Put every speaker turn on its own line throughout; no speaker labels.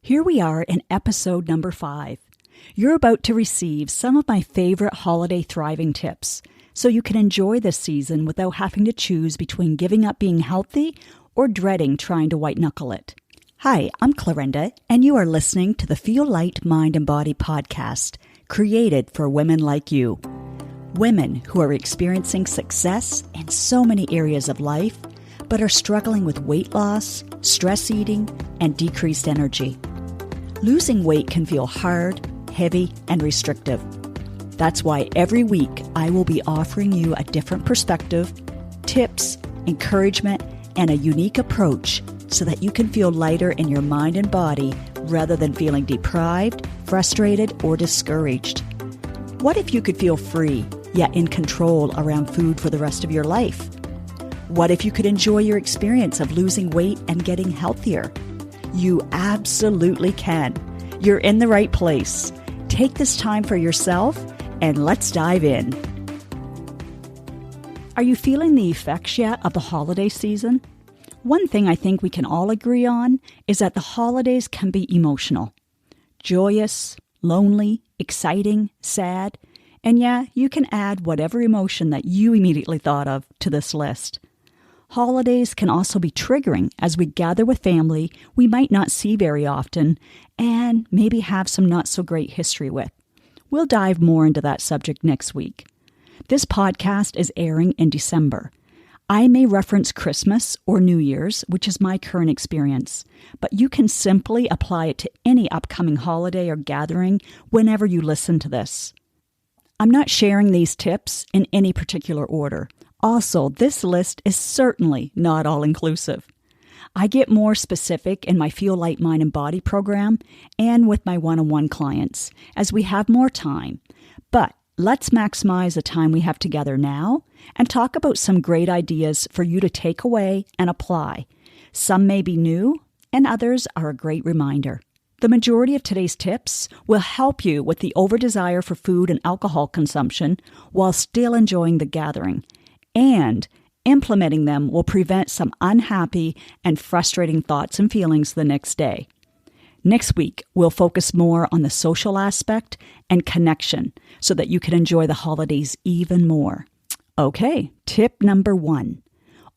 Here we are in episode number 5. You're about to receive some of my favorite holiday thriving tips so you can enjoy this season without having to choose between giving up being healthy or dreading trying to white knuckle it. Hi, I'm Clarinda, and you are listening to the Feel Light Mind and Body podcast, created for women like you. Women who are experiencing success in so many areas of life, but are struggling with weight loss, stress eating, and decreased energy. Losing weight can feel hard, heavy, and restrictive. That's why every week I will be offering you a different perspective, tips, encouragement, and a unique approach so that you can feel lighter in your mind and body rather than feeling deprived, frustrated, or discouraged. What if you could feel free, yet in control around food for the rest of your life? What if you could enjoy your experience of losing weight and getting healthier? You absolutely can. You're in the right place. Take this time for yourself and let's dive in. Are you feeling the effects yet of the holiday season? One thing I think we can all agree on is that the holidays can be emotional. Joyous, lonely, exciting, sad, and yeah, you can add whatever emotion that you immediately thought of to this list. Holidays can also be triggering as we gather with family we might not see very often and maybe have some not so great history with. We'll dive more into that subject next week. This podcast is airing in December. I may reference Christmas or New Year's, which is my current experience, but you can simply apply it to any upcoming holiday or gathering whenever you listen to this. I'm not sharing these tips in any particular order. Also, this list is certainly not all-inclusive. I get more specific in my Feel Light Mind and Body program and with my one-on-one clients as we have more time. But let's maximize the time we have together now and talk about some great ideas for you to take away and apply. Some may be new and others are a great reminder. The majority of today's tips will help you with the over-desire for food and alcohol consumption while still enjoying the gathering. And implementing them will prevent some unhappy and frustrating thoughts and feelings the next day. Next week, we'll focus more on the social aspect and connection so that you can enjoy the holidays even more. Okay, tip number 1.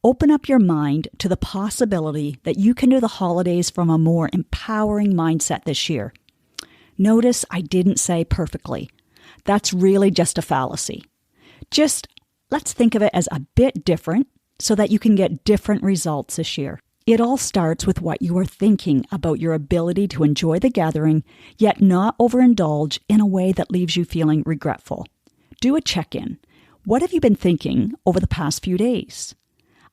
Open up your mind to the possibility that you can do the holidays from a more empowering mindset this year. Notice I didn't say perfectly. That's really just a fallacy. Let's think of it as a bit different so that you can get different results this year. It all starts with what you are thinking about your ability to enjoy the gathering, yet not overindulge in a way that leaves you feeling regretful. Do a check-in. What have you been thinking over the past few days?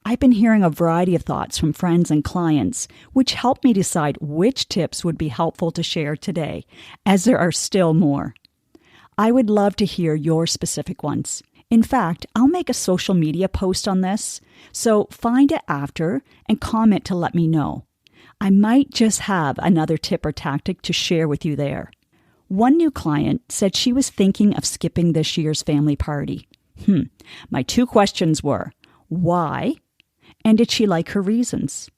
I've been hearing a variety of thoughts from friends and clients, which helped me decide which tips would be helpful to share today, as there are still more. I would love to hear your specific ones. In fact, I'll make a social media post on this, so find it after and comment to let me know. I might just have another tip or tactic to share with you there. One new client said she was thinking of skipping this year's family party. My 2 questions were, why? And did she like her reasons?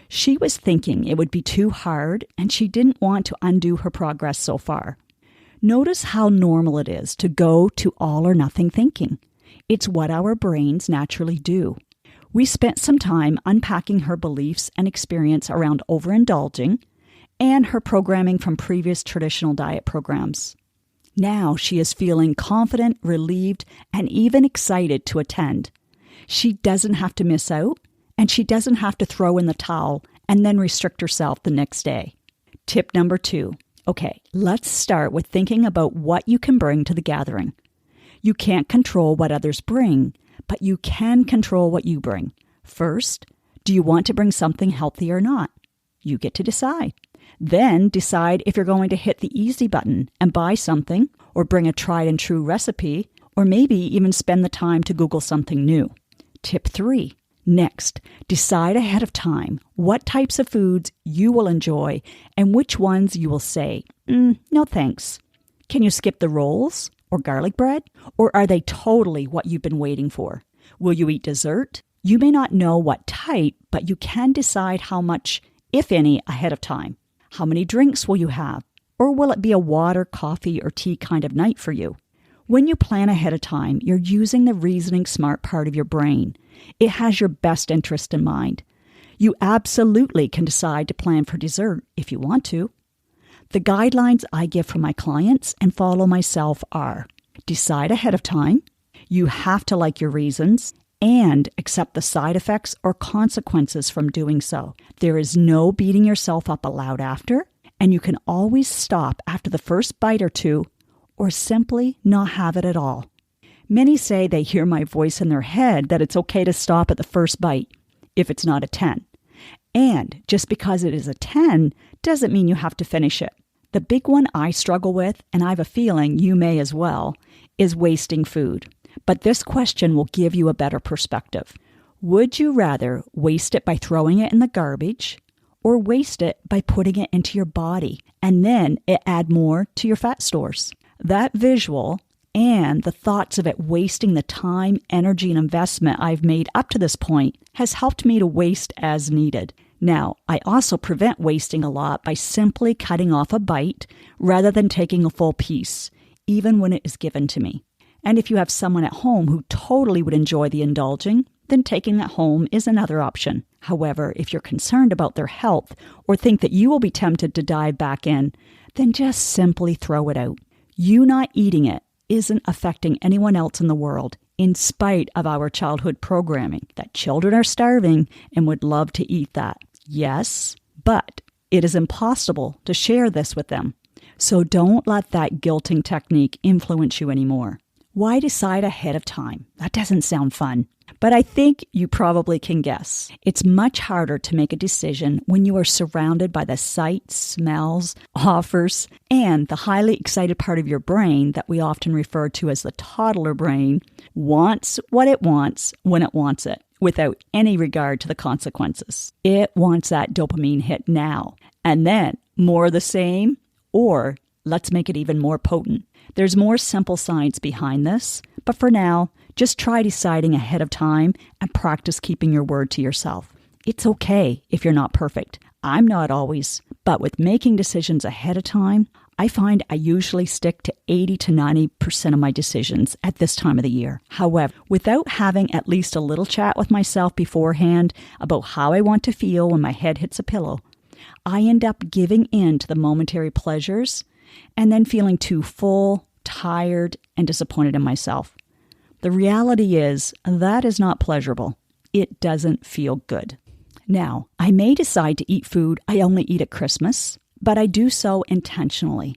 She was thinking it would be too hard and she didn't want to undo her progress so far. Notice how normal it is to go to all or nothing thinking. It's what our brains naturally do. We spent some time unpacking her beliefs and experience around overindulging and her programming from previous traditional diet programs. Now she is feeling confident, relieved, and even excited to attend. She doesn't have to miss out, and she doesn't have to throw in the towel and then restrict herself the next day. Tip number 2. Okay, let's start with thinking about what you can bring to the gathering. You can't control what others bring, but you can control what you bring. First, do you want to bring something healthy or not? You get to decide. Then decide if you're going to hit the easy button and buy something, or bring a tried and true recipe, or maybe even spend the time to Google something new. Tip 3. Next, decide ahead of time what types of foods you will enjoy and which ones you will say, no thanks. Can you skip the rolls or garlic bread? Or are they totally what you've been waiting for? Will you eat dessert? You may not know what type, but you can decide how much, if any, ahead of time. How many drinks will you have? Or will it be a water, coffee, or tea kind of night for you? When you plan ahead of time, you're using the reasoning smart part of your brain. It has your best interest in mind. You absolutely can decide to plan for dessert if you want to. The guidelines I give for my clients and follow myself are: decide ahead of time, you have to like your reasons, and accept the side effects or consequences from doing so. There is no beating yourself up aloud after, and you can always stop after the first bite or two, or simply not have it at all. Many say they hear my voice in their head that it's okay to stop at the first bite if it's not a 10. And just because it is a 10 doesn't mean you have to finish it. The big one I struggle with, and I have a feeling you may as well, is wasting food. But this question will give you a better perspective. Would you rather waste it by throwing it in the garbage, or waste it by putting it into your body and then it add more to your fat stores? That visual and the thoughts of it wasting the time, energy, and investment I've made up to this point has helped me to waste as needed. Now, I also prevent wasting a lot by simply cutting off a bite rather than taking a full piece, even when it is given to me. And if you have someone at home who totally would enjoy the indulging, then taking it home is another option. However, if you're concerned about their health or think that you will be tempted to dive back in, then just simply throw it out. You not eating it isn't affecting anyone else in the world, in spite of our childhood programming that children are starving and would love to eat that. Yes, but it is impossible to share this with them. So don't let that guilting technique influence you anymore. Why decide ahead of time? That doesn't sound fun. But I think you probably can guess. It's much harder to make a decision when you are surrounded by the sights, smells, offers, and the highly excited part of your brain that we often refer to as the toddler brain wants what it wants when it wants it, without any regard to the consequences. It wants that dopamine hit now, and then more of the same, or let's make it even more potent. There's more simple science behind this, but for now, just try deciding ahead of time and practice keeping your word to yourself. It's okay if you're not perfect. I'm not always, but with making decisions ahead of time, I find I usually stick to 80 to 90% of my decisions at this time of the year. However, without having at least a little chat with myself beforehand about how I want to feel when my head hits a pillow, I end up giving in to the momentary pleasures and then feeling too full, tired, and disappointed in myself. The reality is that is not pleasurable. It doesn't feel good. Now, I may decide to eat food I only eat at Christmas, but I do so intentionally.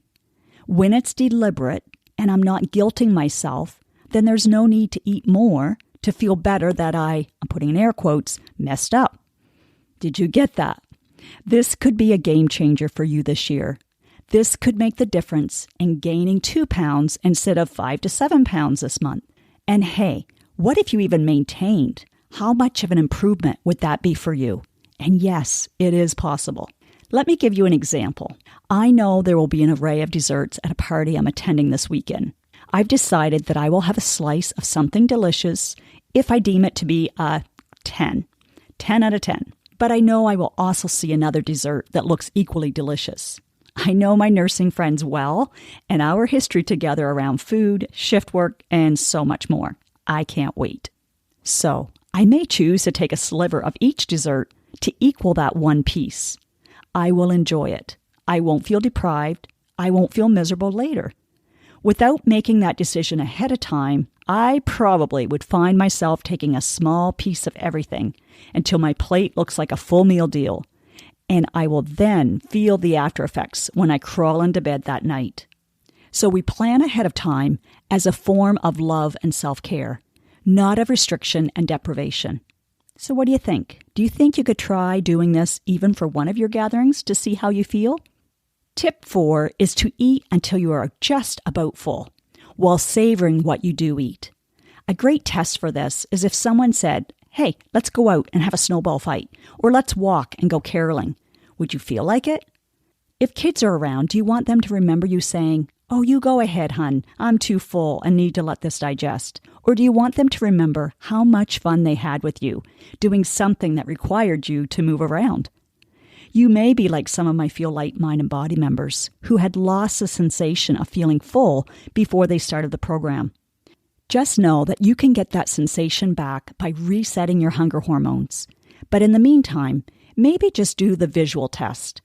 When it's deliberate and I'm not guilting myself, then there's no need to eat more to feel better that I'm putting in air quotes, messed up. Did you get that? This could be a game changer for you this year. This could make the difference in gaining 2 pounds instead of 5 to 7 pounds this month. And hey, what if you even maintained? How much of an improvement would that be for you? And yes, it is possible. Let me give you an example. I know there will be an array of desserts at a party I'm attending this weekend. I've decided that I will have a slice of something delicious if I deem it to be a 10 out of 10. But I know I will also see another dessert that looks equally delicious. I know my nursing friends well, and our history together around food, shift work, and so much more. I can't wait. So, I may choose to take a sliver of each dessert to equal that one piece. I will enjoy it. I won't feel deprived. I won't feel miserable later. Without making that decision ahead of time, I probably would find myself taking a small piece of everything until my plate looks like a full meal deal. And I will then feel the after effects when I crawl into bed that night. So we plan ahead of time as a form of love and self-care, not of restriction and deprivation. So what do you think? Do you think you could try doing this even for one of your gatherings to see how you feel? Tip 4 is to eat until you are just about full, while savoring what you do eat. A great test for this is if someone said, "Hey, let's go out and have a snowball fight," or "Let's walk and go caroling." Would you feel like it? If kids are around, do you want them to remember you saying, "Oh, you go ahead, hun. I'm too full and need to let this digest"? Or do you want them to remember how much fun they had with you, doing something that required you to move around? You may be like some of my Feel Light Mind and Body members who had lost the sensation of feeling full before they started the program. Just know that you can get that sensation back by resetting your hunger hormones. But in the meantime, maybe just do the visual test.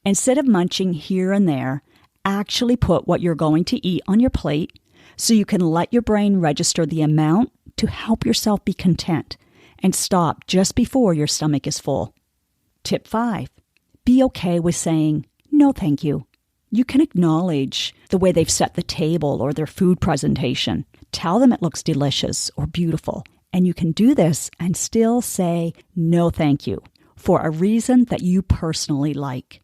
Instead of munching here and there, actually put what you're going to eat on your plate so you can let your brain register the amount to help yourself be content and stop just before your stomach is full. Tip 5. Be okay with saying, no thank you. You can acknowledge the way they've set the table or their food presentation. Tell them it looks delicious or beautiful. And you can do this and still say no thank you for a reason that you personally like.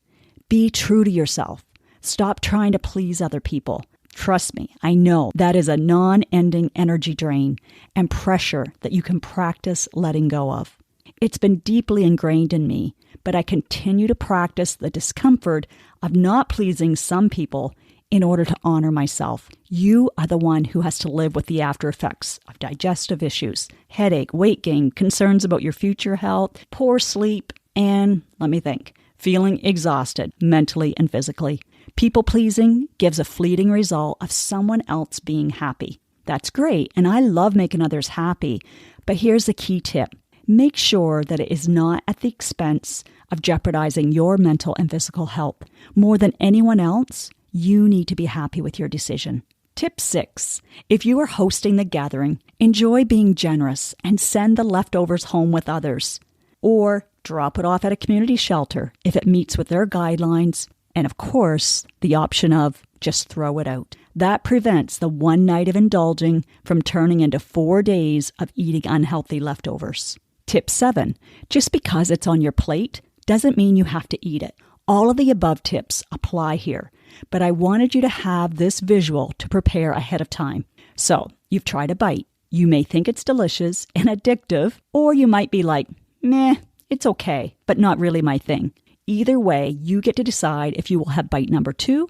Be true to yourself. Stop trying to please other people. Trust me, I know that is a non-ending energy drain and pressure that you can practice letting go of. It's been deeply ingrained in me, but I continue to practice the discomfort of not pleasing some people in order to honor myself. You are the one who has to live with the after effects of digestive issues, headache, weight gain, concerns about your future health, poor sleep, and, let me think, feeling exhausted mentally and physically. People-pleasing gives a fleeting result of someone else being happy. That's great, and I love making others happy, but here's the key tip. Make sure that it is not at the expense of jeopardizing your mental and physical health. More than anyone else, you need to be happy with your decision. Tip 6. If you are hosting the gathering, enjoy being generous and send the leftovers home with others. Or drop it off at a community shelter if it meets with their guidelines. And of course, the option of just throw it out. That prevents the one night of indulging from turning into 4 days of eating unhealthy leftovers. Tip 7. Just because it's on your plate doesn't mean you have to eat it. All of the above tips apply here, but I wanted you to have this visual to prepare ahead of time. So, you've tried a bite. You may think it's delicious and addictive, or you might be like, meh, it's okay, but not really my thing. Either way, you get to decide if you will have bite number 2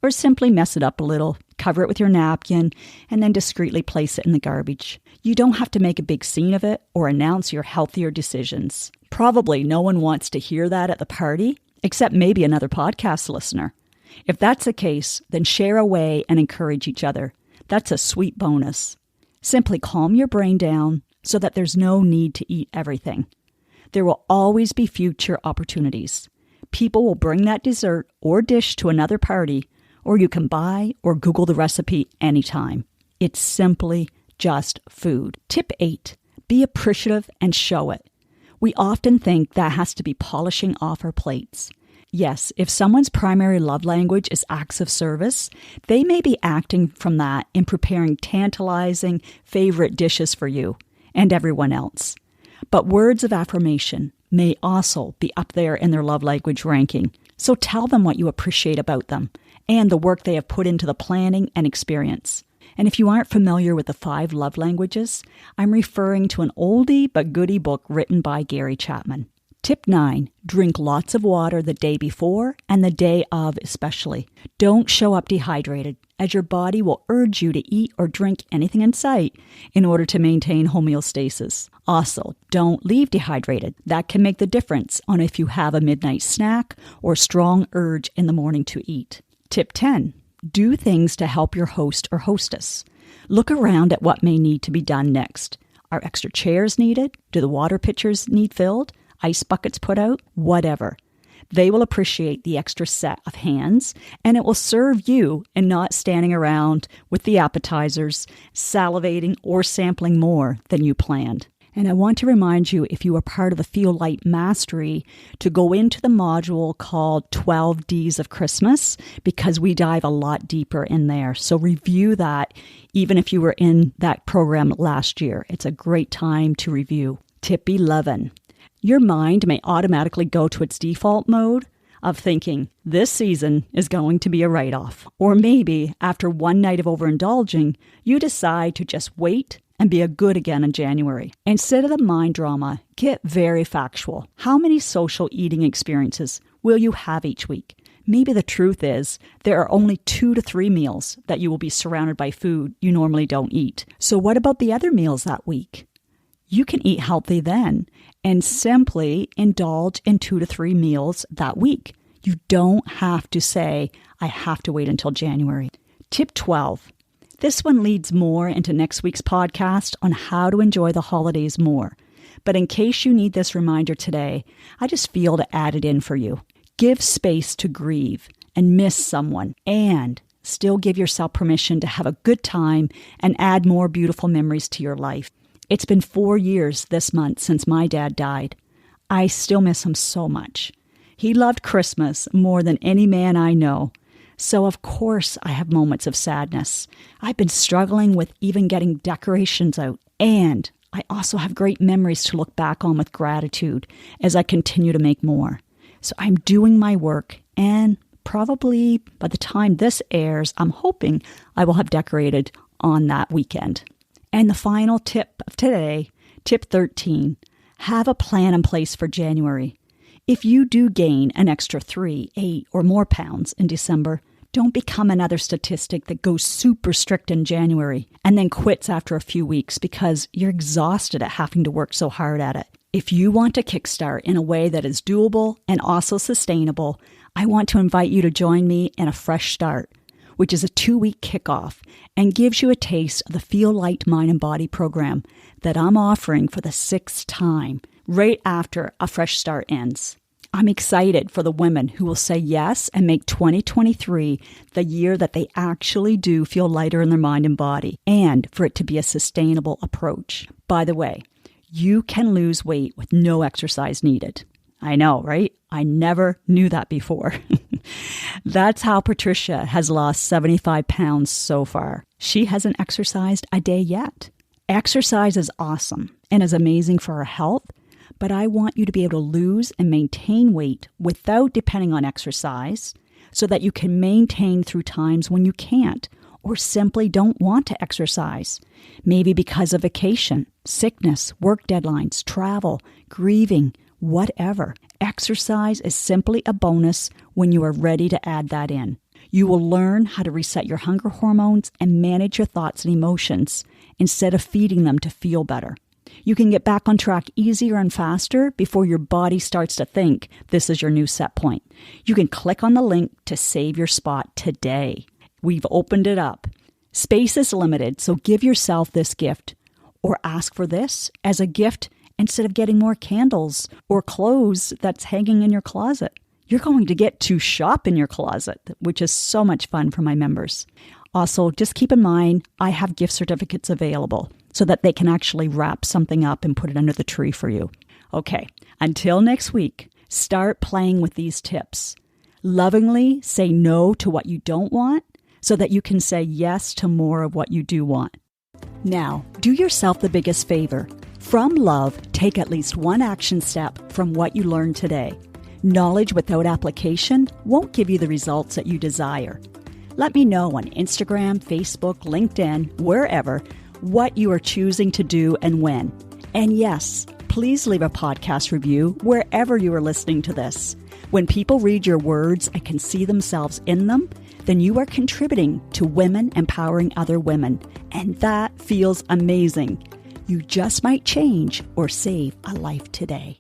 or simply mess it up a little, cover it with your napkin, and then discreetly place it in the garbage. You don't have to make a big scene of it or announce your healthier decisions. Probably no one wants to hear that at the party, except maybe another podcast listener. If that's the case, then share away and encourage each other. That's a sweet bonus. Simply calm your brain down so that there's no need to eat everything. There will always be future opportunities. People will bring that dessert or dish to another party, or you can buy or Google the recipe anytime. It's simply just food. Tip 8. Be appreciative and show it. We often think that has to be polishing off our plates. Yes, if someone's primary love language is acts of service, they may be acting from that in preparing tantalizing favorite dishes for you and everyone else. But words of affirmation may also be up there in their love language ranking. So tell them what you appreciate about them and the work they have put into the planning and experience. And if you aren't familiar with the 5 love languages, I'm referring to an oldie but goodie book written by Gary Chapman. Tip 9. Drink lots of water the day before and the day of especially. Don't show up dehydrated, as your body will urge you to eat or drink anything in sight in order to maintain homeostasis. Also, don't leave dehydrated. That can make the difference on if you have a midnight snack or strong urge in the morning to eat. Tip 10. Do things to help your host or hostess. Look around at what may need to be done next. Are extra chairs needed? Do the water pitchers need filled? Ice buckets put out? Whatever. They will appreciate the extra set of hands, and it will serve you in not standing around with the appetizers, salivating or sampling more than you planned. And I want to remind you, if you are part of the Feel Light Mastery, to go into the module called 12 Ds of Christmas, because we dive a lot deeper in there. So review that, even if you were in that program last year. It's a great time to review. Tip 11. Your mind may automatically go to its default mode of thinking, this season is going to be a write-off. Or maybe, after one night of overindulging, you decide to just wait and be a good again in January. Instead of the mind drama, get very factual. How many social eating experiences will you have each week? Maybe the truth is there are only 2 to 3 meals that you will be surrounded by food you normally don't eat. So what about the other meals that week? You can eat healthy then and simply indulge in 2 to 3 meals that week. You don't have to say, I have to wait until January. Tip 12. This one leads more into next week's podcast on how to enjoy the holidays more. But in case you need this reminder today, I just feel to add it in for you. Give space to grieve and miss someone, and still give yourself permission to have a good time and add more beautiful memories to your life. It's been 4 years this month since my dad died. I still miss him so much. He loved Christmas more than any man I know. So of course I have moments of sadness. I've been struggling with even getting decorations out, and I also have great memories to look back on with gratitude as I continue to make more. So I'm doing my work, and probably by the time this airs, I'm hoping I will have decorated on that weekend. And the final tip of today, tip 13, have a plan in place for January. If you do gain an extra 3, 8, or more pounds in December, don't become another statistic that goes super strict in January and then quits after a few weeks because you're exhausted at having to work so hard at it. If you want to kickstart in a way that is doable and also sustainable, I want to invite you to join me in a Fresh Start, which is a 2-week kickoff and gives you a taste of the Feel Light Mind and Body program that I'm offering for the 6th time right after a Fresh Start ends. I'm excited for the women who will say yes and make 2023 the year that they actually do feel lighter in their mind and body, and for it to be a sustainable approach. By the way, you can lose weight with no exercise needed. I know, right? I never knew that before. That's how Patricia has lost 75 pounds so far. She hasn't exercised a day yet. Exercise is awesome and is amazing for our health, but I want you to be able to lose and maintain weight without depending on exercise so that you can maintain through times when you can't or simply don't want to exercise. Maybe because of vacation, sickness, work deadlines, travel, grieving, whatever. Exercise is simply a bonus when you are ready to add that in. You will learn how to reset your hunger hormones and manage your thoughts and emotions instead of feeding them to feel better. You can get back on track easier and faster before your body starts to think this is your new set point. You can click on the link to save your spot today. We've opened it up. Space is limited, so give yourself this gift or ask for this as a gift instead of getting more candles or clothes that's hanging in your closet. You're going to get to shop in your closet, which is so much fun for my members. Also, just keep in mind, I have gift certificates available so that they can actually wrap something up and put it under the tree for you. Okay, until next week, start playing with these tips. Lovingly say no to what you don't want so that you can say yes to more of what you do want. Now, do yourself the biggest favor. From love, take at least one action step from what you learned today. Knowledge without application won't give you the results that you desire. Let me know on Instagram, Facebook, LinkedIn, wherever, what you are choosing to do and when. And yes, please leave a podcast review wherever you are listening to this. When people read your words and can see themselves in them, then you are contributing to women empowering other women. And that feels amazing. You just might change or save a life today.